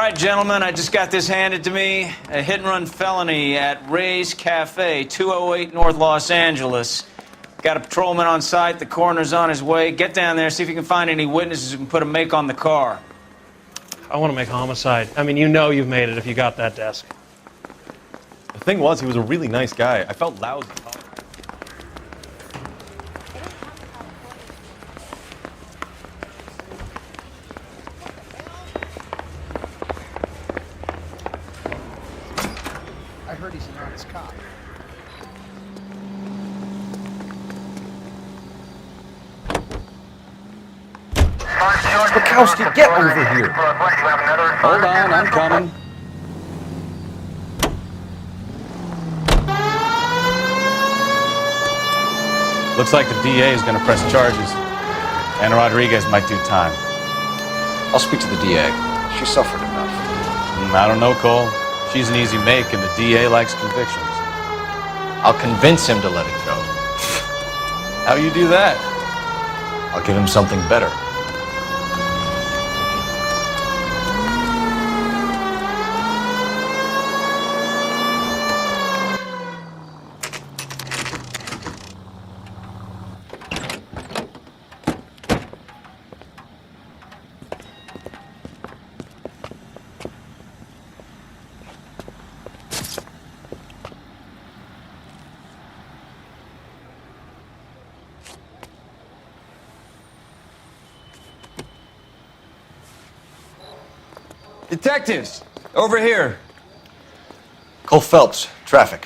right, gentlemen, I just got this handed to me. A hit-and-run felony at Ray's Cafe, 208 North Los Angeles. Got a patrolman on site. The coroner's on his way. Get down there, see if you can find any witnesses who can put a make on the car. I want to make homicide. I mean, you know you've made it if you got that desk. The thing was, he was a really nice guy. I felt lousy. I heard he's an honest cop. Bukowski, get over here! Hold on, I'm coming. Looks like the DA is going to press charges. Anna Rodriguez might do time. I'll speak to the DA. She suffered enough. I don't know, Cole. She's an easy make, and the DA likes convictions. I'll convince him to let it go. How you do that? I'll give him something better. Detectives, over here. Cole Phelps, traffic.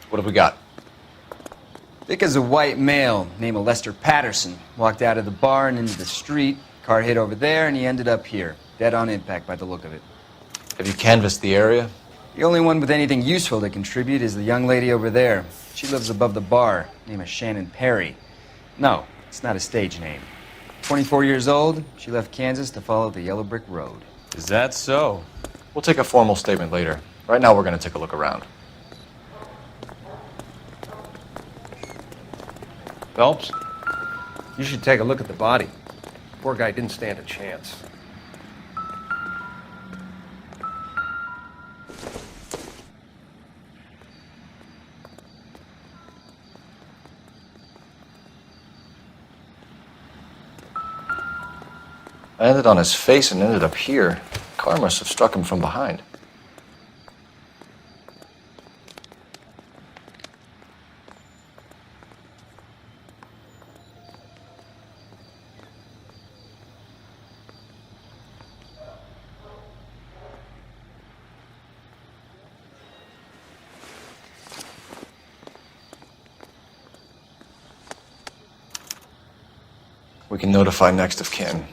What have we got? Thick as a white male, named Lester Patterson. Walked out of the bar and into the street. Car hit over there, and he ended up here. Dead on impact by the look of it. Have you canvassed the area? The only one with anything useful to contribute is the young lady over there. She lives above the bar. Name is Shannon Perry. No, it's not a stage name. 24 years old, she left Kansas to follow the yellow brick road. Is that so? We'll take a formal statement later. Right now, we're going to take a look around. Phelps, you should take a look at the body. Poor guy didn't stand a chance. I landed on his face and ended up here. Car must have struck him from behind. We can notify next of kin.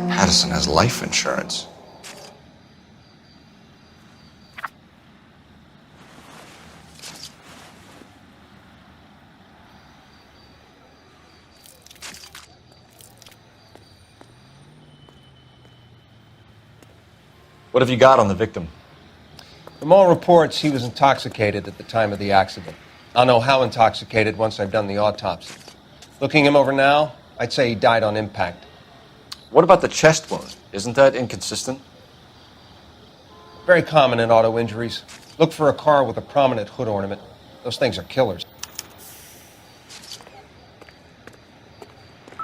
Patterson has life insurance. What have you got on the victim? From all reports, he was intoxicated at the time of the accident. I'll know how intoxicated once I've done the autopsy. Looking him over now, I'd say he died on impact. What about the chest wound? Isn't that inconsistent? Very common in auto injuries. Look for a car with a prominent hood ornament. Those things are killers.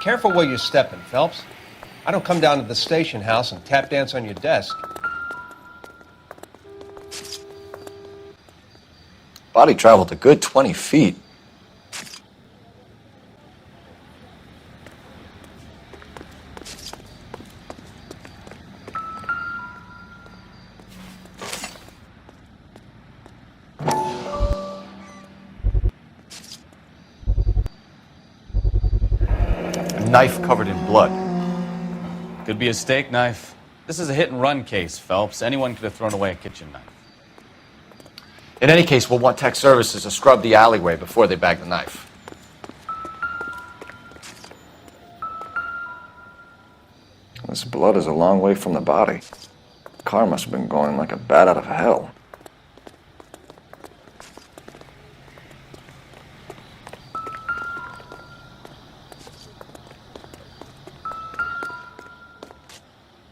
Careful where you're stepping, Phelps. I don't come down to the station house and tap dance on your desk. Body traveled a good 20 feet. A knife covered in blood. Could be a steak knife. This is a hit-and-run case, Phelps. Anyone could have thrown away a kitchen knife. In any case, we'll want tech services to scrub the alleyway before they bag the knife. This blood is a long way from the body. The car must have been going like a bat out of hell.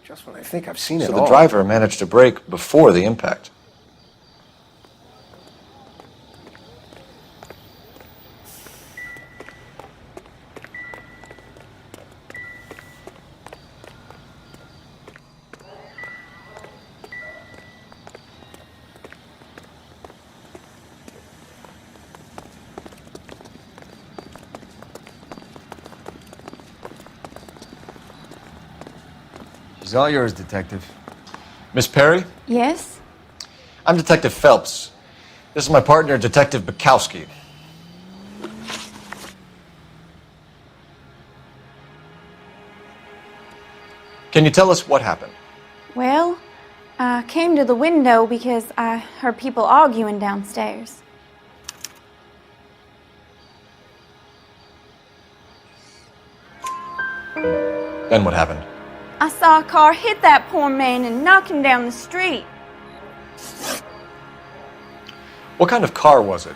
Just when I think I've seen it So all. the driver managed to brake before the impact. She's all yours, Detective. Miss Perry? Yes? I'm Detective Phelps. This is my partner, Detective Bukowski. Can you tell us what happened? Well, I came to the window because I heard people arguing downstairs. Then what happened? I saw a car hit that poor man and knock him down the street. What kind of car was it?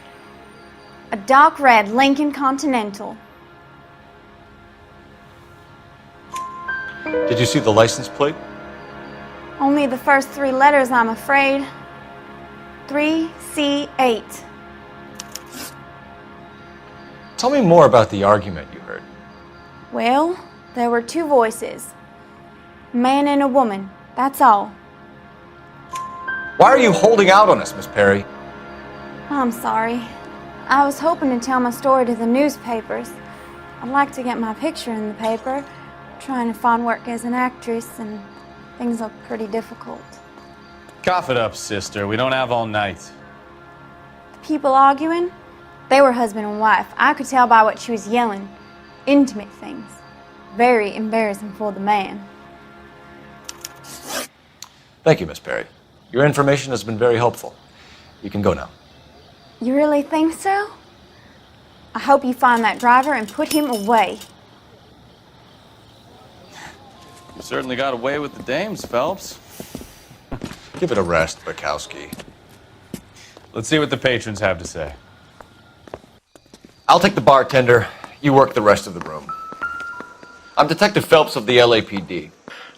A dark red Lincoln Continental. Did you see the license plate? Only the first 3 letters, I'm afraid. 3C8. Tell me more about the argument you heard. Well, there were 2 voices. A man and a woman, that's all. Why are you holding out on us, Miss Perry? I'm sorry. I was hoping to tell my story to the newspapers. I'd like to get my picture in the paper. Trying to find work as an actress, and things look pretty difficult. Cough it up, sister. We don't have all night. The people arguing, they were husband and wife. I could tell by what she was yelling. Intimate things. Very embarrassing for the man. Thank you, Miss Perry. Your information has been very helpful. You can go now. You really think so? I hope you find that driver and put him away. You certainly got away with the dames, Phelps. Give it a rest, Bukowski. Let's see what the patrons have to say. I'll take the bartender. You work the rest of the room. I'm Detective Phelps of the LAPD.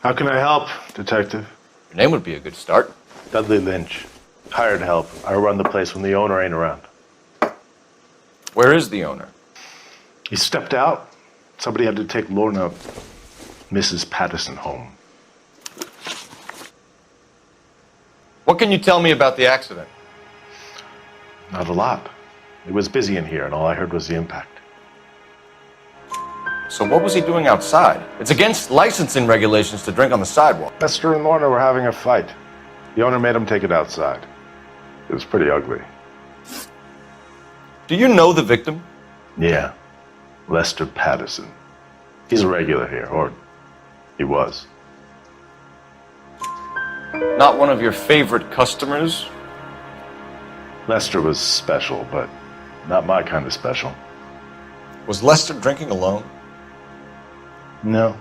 How can I help, Detective? Your name would be a good start. Dudley Lynch. Hired help. I run the place when the owner ain't around. Where is the owner? He stepped out. Somebody had to take Lorna, Mrs. Patterson, home. What can you tell me about the accident? Not a lot. It was busy in here, and all I heard was the impact. So what was he doing outside? It's against licensing regulations to drink on the sidewalk. Lester and Lorna were having a fight. The owner made him take it outside. It was pretty ugly. Do you know the victim? Yeah. Lester Patterson. He's a regular here, or he was. Not one of your favorite customers? Lester was special, but not my kind of special. Was Lester drinking alone? No.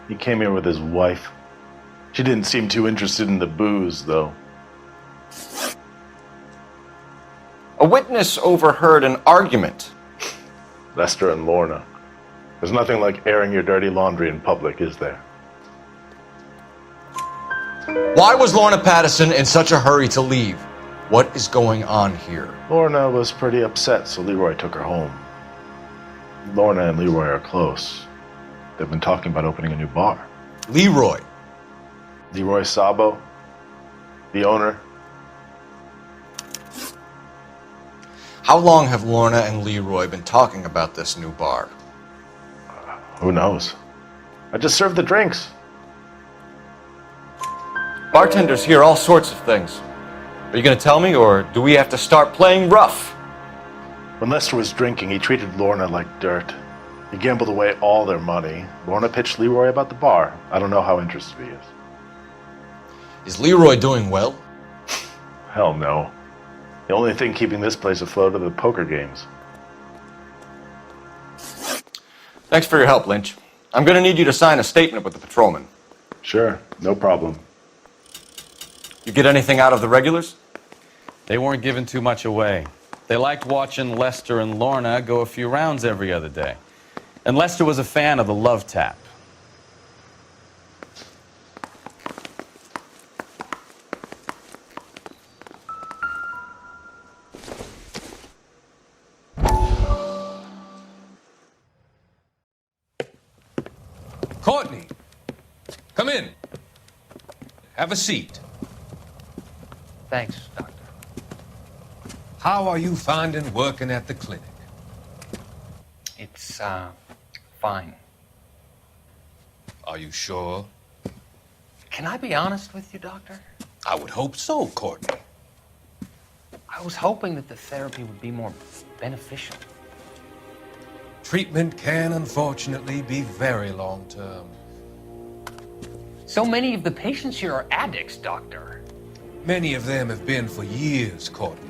He came here with his wife. She didn't seem too interested in the booze, though. A witness overheard an argument. Lester and Lorna. There's nothing like airing your dirty laundry in public, is there? Why was Lorna Patterson in such a hurry to leave? What is going on here? Lorna was pretty upset, so Leroy took her home. Lorna and Leroy are close. They've been talking about opening a new bar. Leroy. Leroy Sabo, the owner. How long have Lorna and Leroy been talking about this new bar? Who knows? I just served the drinks. Bartenders hear all sorts of things. Are you going to tell me, or do we have to start playing rough? When Lester was drinking, he treated Lorna like dirt. He gambled away all their money. Lorna pitched Leroy about the bar. I don't know how interested he is. Is Leroy doing well? Hell no. The only thing keeping this place afloat are the poker games. Thanks for your help, Lynch. I'm going to need you to sign a statement with the patrolman. Sure, no problem. You get anything out of the regulars? They weren't giving too much away. They liked watching Lester and Lorna go a few rounds every other day. And Lester was a fan of the love tap. Courtney, come in. Have a seat. Thanks, Doctor. How are you finding working at the clinic? It's, fine. Are you sure? Can I be honest with you, Doctor? I would hope so, Courtney. I was hoping that the therapy would be more beneficial. Treatment can, unfortunately, be very long-term. So many of the patients here are addicts, Doctor. Many of them have been for years, Courtney.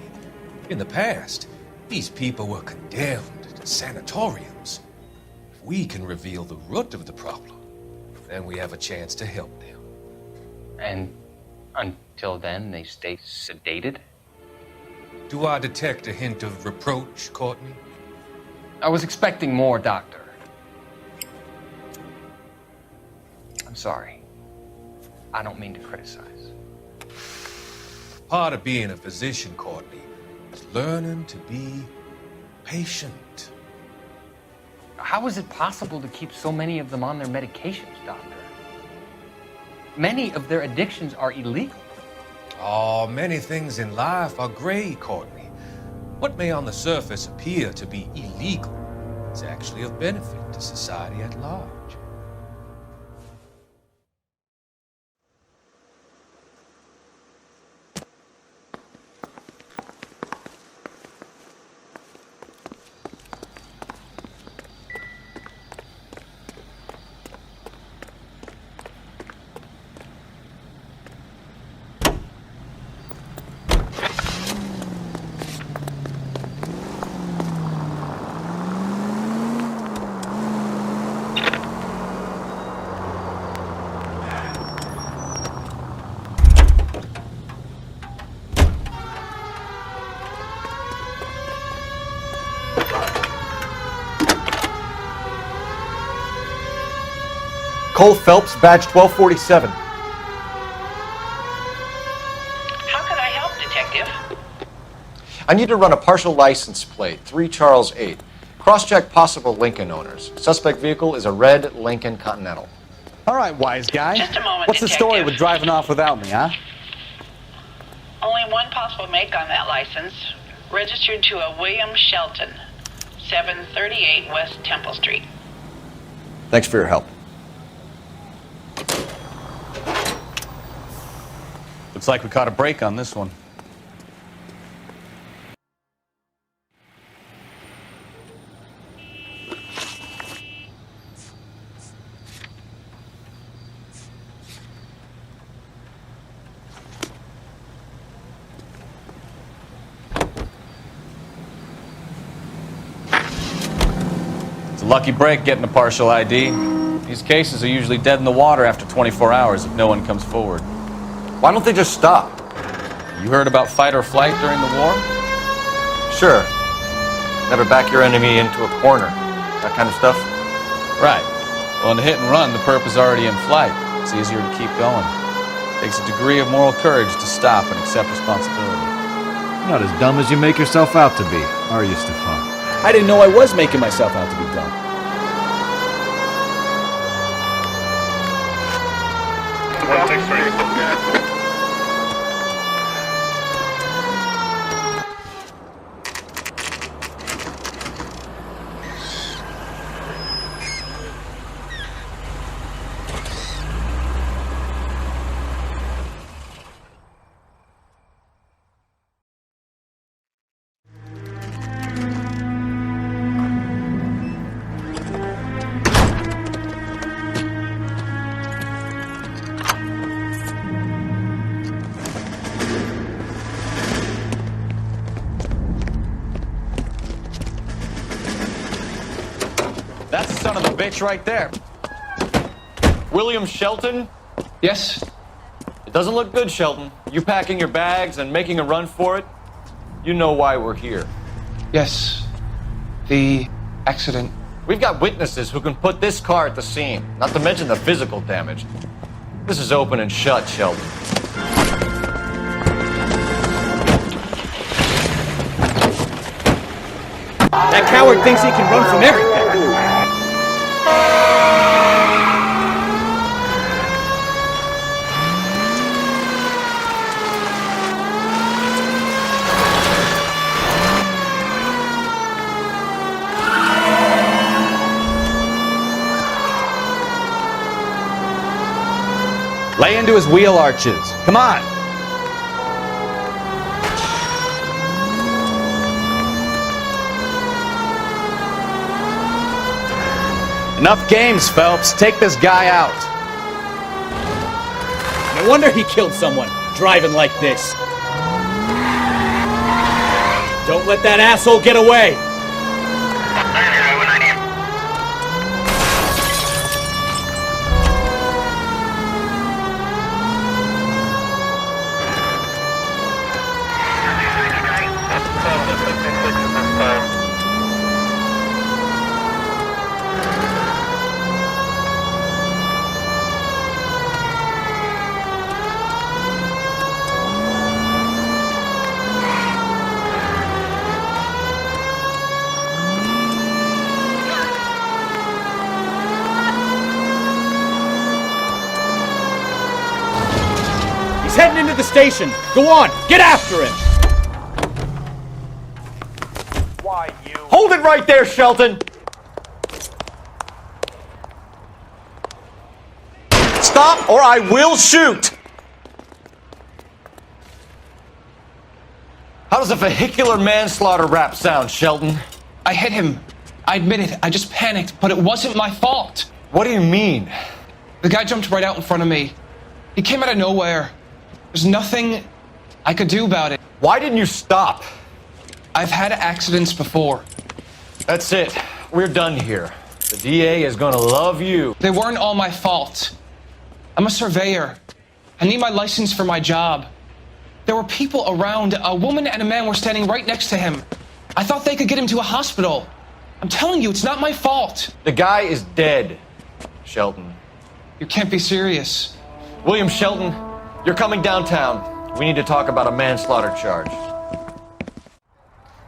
In the past, these people were condemned to sanatoriums. If we can reveal the root of the problem, then we have a chance to help them. And until then, they stay sedated? Do I detect a hint of reproach, Courtney? I was expecting more, Doctor. I'm sorry. I don't mean to criticize. Part of being a physician, Courtney, is learning to be patient. How is it possible to keep so many of them on their medications, Doctor? Many of their addictions are illegal. Oh, many things in life are gray, Courtney. What may on the surface appear to be illegal is actually of benefit to society at large. Cole Phelps, badge 1247. How can I help, Detective? I need to run a partial license plate, 3 Charles 8. Cross-check possible Lincoln owners. Suspect vehicle is a red Lincoln Continental. All right, wise guy. Just a moment, What's the story Detective. with driving off without me, huh? Only one possible make on that license. Registered to a William Shelton, 738 West Temple Street. Thanks for your help. Looks like we caught a break on this one. It's a lucky break getting a partial ID. These cases are usually dead in the water after 24 hours if no one comes forward. Why don't they just stop? You heard about fight or flight during the war? Sure. Never back your enemy into a corner. That kind of stuff. Right. Well, in a hit and run, the perp is already in flight. It's easier to keep going. It takes a degree of moral courage to stop and accept responsibility. You're not as dumb as you make yourself out to be, are you, Stefan? I didn't know I was making myself out to be dumb. That's the son of a bitch right there. William Shelton, Yes? It doesn't look good, Shelton. You packing your bags and making a run for it? You know why we're here. Yes. The accident. We've got witnesses who can put this car at the scene, not to mention the physical damage. This is open and shut, Shelton. That coward thinks he can run from everything. Lay into his wheel arches. Come on. Enough games, Phelps. Take this guy out. No wonder he killed someone, driving like this. Don't let that asshole get away. He's heading into the station. Go on, get after him. Why, you? Hold it right there, Shelton! Stop or I will shoot! How does a vehicular manslaughter rap sound, Shelton? I hit him. I admit it. I just panicked, but it wasn't my fault. What do you mean? The guy jumped right out in front of me. He came out of nowhere. There's nothing I could do about it. Why didn't you stop? I've had accidents before. That's it. We're done here. The DA is gonna love you. They weren't all my fault. I'm a surveyor. I need my license for my job. There were people around. A woman and a man were standing right next to him. I thought they could get him to a hospital. I'm telling you, it's not my fault. The guy is dead, Shelton. You can't be serious. William Shelton, you're coming downtown. We need to talk about a manslaughter charge.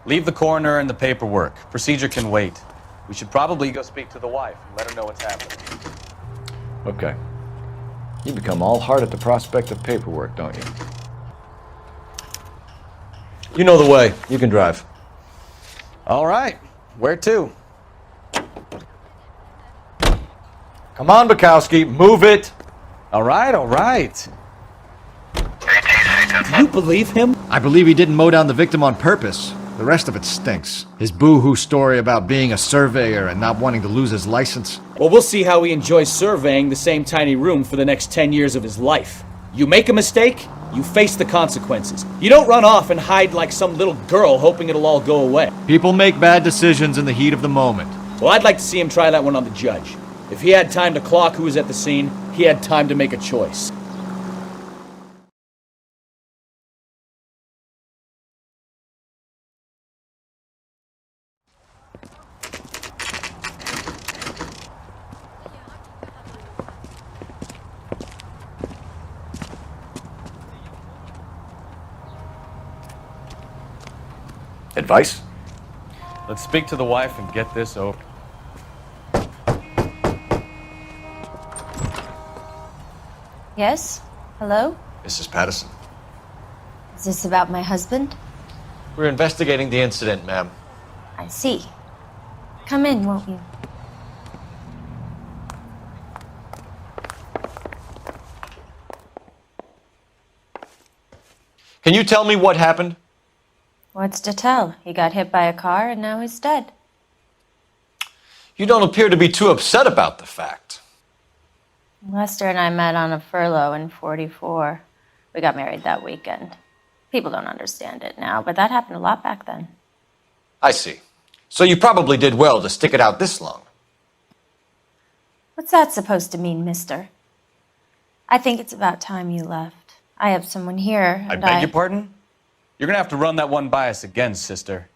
Leave the coroner and the paperwork. Procedure can wait. We should probably go speak to the wife and let her know what's happening. Okay. You become all heart at the prospect of paperwork, don't you? You know the way. You can drive. All right. Where to? Come on, Bukowski, move it. All right, all right. Do you believe him? I believe he didn't mow down the victim on purpose. The rest of it stinks. His boo-hoo story about being a surveyor and not wanting to lose his license. Well, we'll see how he enjoys surveying the same tiny room for the next 10 years of his life. You make a mistake, you face the consequences. You don't run off and hide like some little girl hoping it'll all go away. People make bad decisions in the heat of the moment. Well, I'd like to see him try that one on the judge. If he had time to clock who was at the scene, he had time to make a choice. Advice? Let's speak to the wife and get this over. Yes? Hello? Mrs. Patterson. Is this about my husband? We're investigating the incident, ma'am. I see. Come in, won't you? Can you tell me what happened? What's to tell? He got hit by a car and now he's dead. You don't appear to be too upset about the fact. Lester and I met on a furlough in '44. We got married that weekend. People don't understand it now, but that happened a lot back then. I see. So you probably did well to stick it out this long. What's that supposed to mean, mister? I think it's about time you left. I have someone here, I and beg your pardon? You're gonna have to run that one by us again, sister.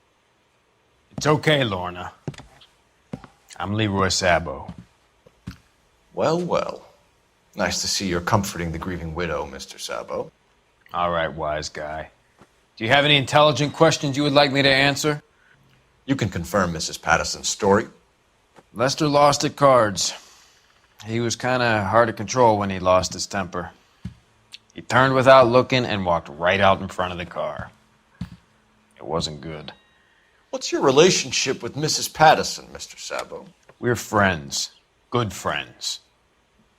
It's okay, Lorna. I'm Leroy Sabo. Well, well. Nice to see you're comforting the grieving widow, Mr. Sabo. All right, wise guy. Do you have any intelligent questions you would like me to answer? You can confirm Mrs. Patterson's story. Lester lost at cards. He was kind of hard to control when he lost his temper. He turned without looking and walked right out in front of the car. It wasn't good. What's your relationship with Mrs. Patterson, Mr. Sabo? We're friends. Good friends.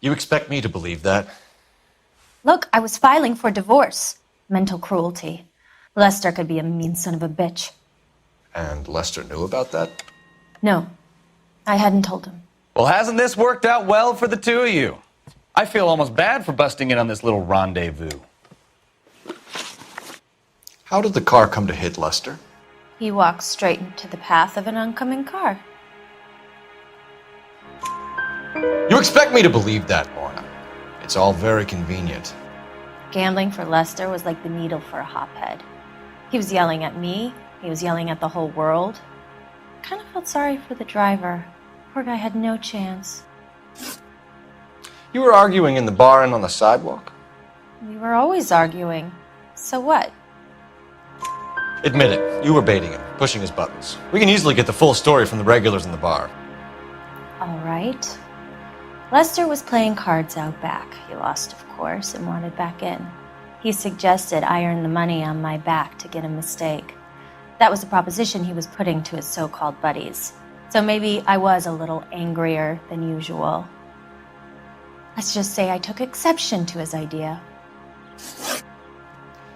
You expect me to believe that? Look, I was filing for divorce. Mental cruelty. Lester could be a mean son of a bitch. And Lester knew about that? No, I hadn't told him. Well, hasn't this worked out well for the two of you? I feel almost bad for busting in on this little rendezvous. How did the car come to hit Lester? He walked straight into the path of an oncoming car. You expect me to believe that, Lorna? It's all very convenient. Gambling for Lester was like the needle for a hophead. He was yelling at me. He was yelling at the whole world. I kind of felt sorry for the driver. Poor guy had no chance. You were arguing in the bar and on the sidewalk? We were always arguing. So what? Admit it, you were baiting him, pushing his buttons. We can easily get the full story from the regulars in the bar. All right. Lester was playing cards out back. He lost, of course, and wanted back in. He suggested I earn the money on my back to get a mistake. That was the proposition he was putting to his so-called buddies. So maybe I was a little angrier than usual. Let's just say I took exception to his idea.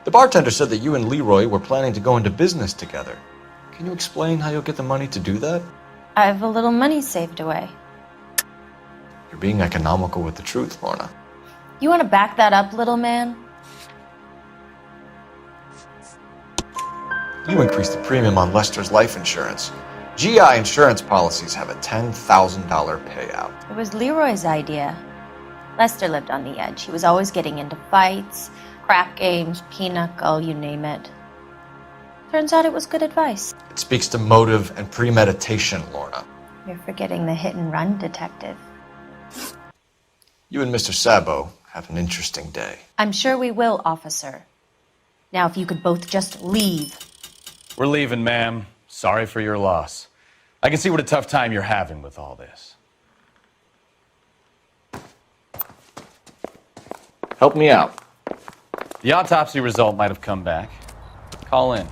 The bartender said that you and Leroy were planning to go into business together. Can you explain how you'll get the money to do that? I have a little money saved away. You're being economical with the truth, Lorna. You want to back that up, little man? You increased the premium on Lester's life insurance. GI insurance policies have a $10,000 payout. It was Leroy's idea. Lester lived on the edge. He was always getting into fights, crap games, pinochle, you name it. Turns out it was good advice. It speaks to motive and premeditation, Lorna. You're forgetting the hit and run detective. You and Mr. Sabo have an interesting day. I'm sure we will, officer. Now, if you could both just leave. We're leaving, ma'am. Sorry for your loss. I can see what a tough time you're having with all this. Help me out. The autopsy result might have come back. Call in.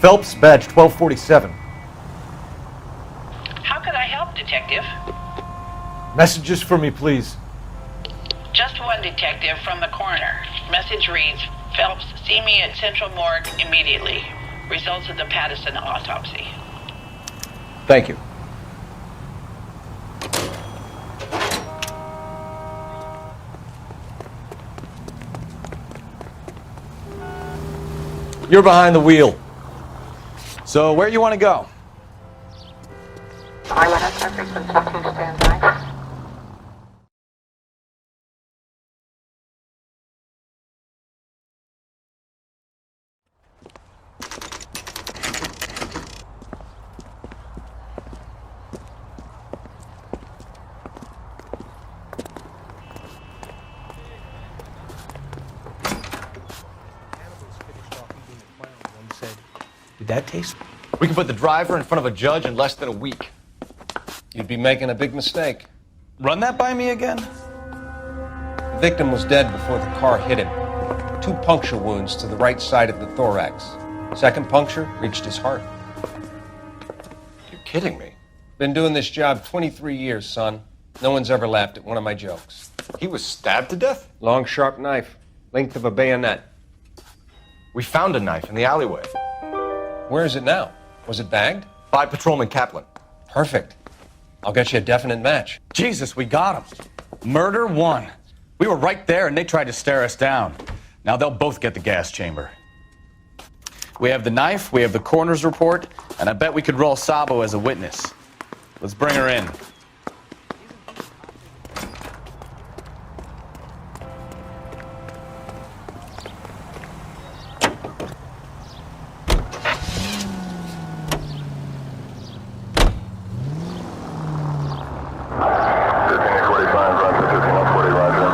Phelps, badge 1247. How could I help, Detective? Messages for me, please. Just one detective from the coroner. Message reads, Phelps, see me at Central Morgue immediately. Results of the Patterson autopsy. Thank you. You're behind the wheel. So, where you want to go? I let us have frequent talking standby. Did that taste? We can put the driver in front of a judge in less than a week. You'd be making a big mistake. Run that by me again? The victim was dead before the car hit him. 2 puncture wounds to the right side of the thorax. Second puncture reached his heart. You're kidding me. Been doing this job 23 years, son. No one's ever laughed at one of my jokes. He was stabbed to death? Long, sharp knife. Length of a bayonet. We found a knife in the alleyway. Where is it now? Was it bagged? By Patrolman Kaplan. Perfect. I'll get you a definite match. Jesus, we got him. Murder 1. We were right there and they tried to stare us down. Now they'll both get the gas chamber. We have the knife, we have the coroner's report, and I bet we could roll Sabo as a witness. Let's bring her in.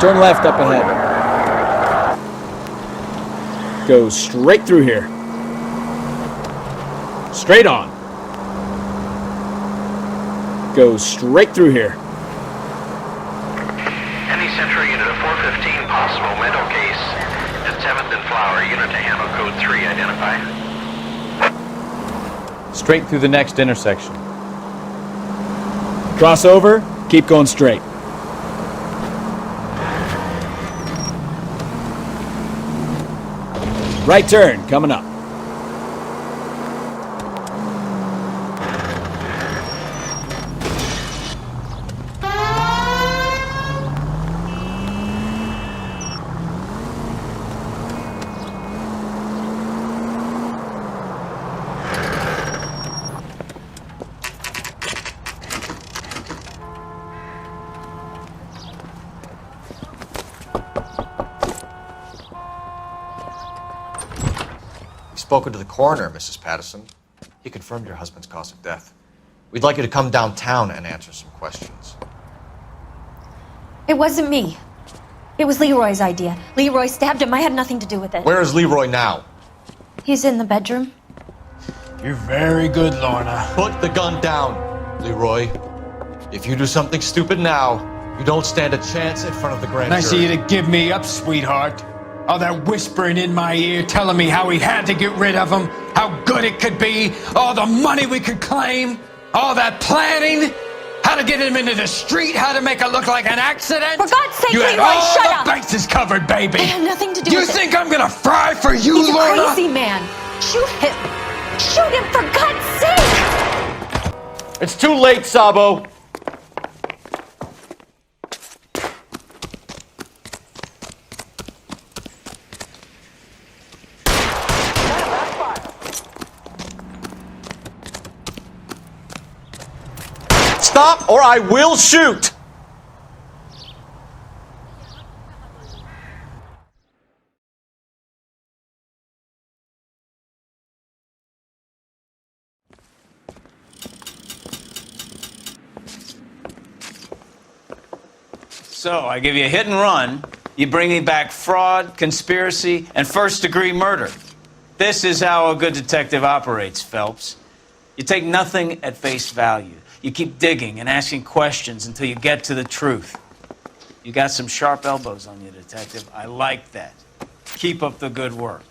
Turn left up ahead. Go straight through here. Straight on. Go straight through here. Any Central unit of 415 possible mental case at 7th and Flower. Unit to handle code 3 identify. Straight through the next intersection. Cross over, keep going straight. Right turn, coming up. Spoken to the coroner, Mrs. Patterson. He confirmed your husband's cause of death. We'd like you to come downtown and answer some questions. It wasn't me. It was Leroy's idea. Leroy stabbed him. I had nothing to do with it. Where is Leroy now? He's in the bedroom. You're very good, Lorna. Put the gun down, Leroy. If you do something stupid now, you don't stand a chance in front of the grand Nice of jury. you to give me up, sweetheart. All that whispering in my ear, telling me how we had to get rid of him, how good it could be, all the money we could claim, all that planning, how to get him into the street, how to make it look like an accident. For God's sake, you had Leroy, all shut the up! bases covered, baby. I had nothing to do You with it. think I'm gonna fry for you, He's Lorna? a crazy man. Shoot him. Shoot him, for God's sake! It's too late, Sabo. Stop or I will shoot! So, I give you a hit and run, you bring me back fraud, conspiracy, and first-degree murder. This is how a good detective operates, Phelps. You take nothing at face value. You keep digging and asking questions until you get to the truth. You got some sharp elbows on you, detective. I like that. Keep up the good work.